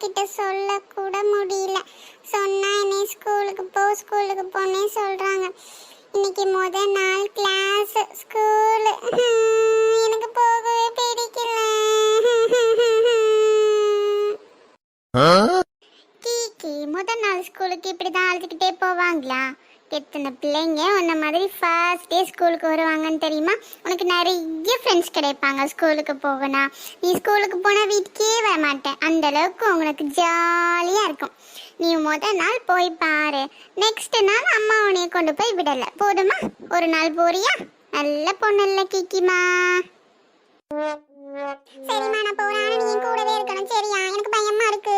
கிட்ட சொல்ல கூட முடியல. சொன்னா என்னை ஸ்கூலுக்கு போனே சொல்றாங்க. இன்னைக்கு முதல் நாள் கிளாஸ் ஸ்கூலு. எனக்கு போகவே பிடிக்கல. கீக்கி, முதல் நாள் ஸ்கூலுக்கு இப்படிதான் அழுதுகிட்டே போவாங்களா? எத்தனை பிள்ளைங்க உன்ன மாதிரி ஃபர்ஸ்ட் டே ஸ்கூலுக்கு வருவாங்கன்னு தெரியுமா? உனக்கு நிறைய ஃப்ரெண்ட்ஸ் கிடைப்பாங்க ஸ்கூலுக்கு போகனா. நீ ஸ்கூலுக்கு போனால் வீட்டுக்கே வர மாட்டேன். அந்த அளவுக்கு உனக்கு ஜாலியாக இருக்கும். நீ முதல் நாள் போய் பாரு. நெக்ஸ்ட் நாள் அம்மா உன்னைய கொண்டு போய் விடலை, போதுமா? ஒரு நாள் போறியா? நல்ல பொண்ணு இல்லை கீக்கிமா. சரிம்மா, நான் போறேன். நீ கூடவே இருக்கணும், சரியா? எனக்கு பயமா இருக்கு.